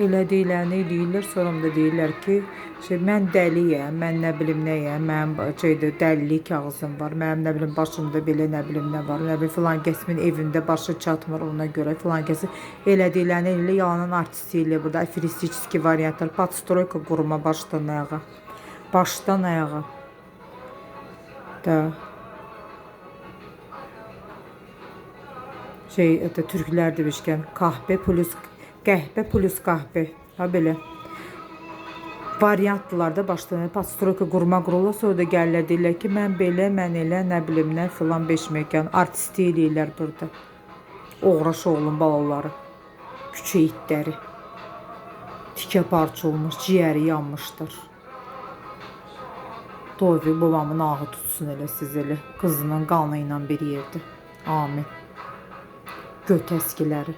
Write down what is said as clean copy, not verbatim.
Elədiklərini eləyirlər, sonra da deyirlər ki, mən dəliyəm, mən nə bilim nəyəm, mənim dəlilik kağızım var, mənim nə bilim başımda belə nə bilim nə var, nə bilim filan kəsimin evində başı çatmır ona görə filan kəsi elədiklərini eləyirlər, yalanın artisti ilə burada aferistiski variantlar, patstroyka qurma başdan ayağa. Başdan ayağa. Da. Türklər demişkən, qəhvə plus qəhvə. Ha belə. Variantlar da başlanır. Patstroyka qurma qururlar, sonra da gəlirlər deyirlər ki, mən belə, mən elə, nə bilim nə filan beşməkan. Artisti eləyirlər burada. Oğraş oğlum balaları. Küçə itləri. Tikə parça olmuş, ciyəri yanmışdır. Toyvi babamın ağı tutsun elə siz elə. Qızının qanı ilə bir yerdə. Amin. Göt əskiləri.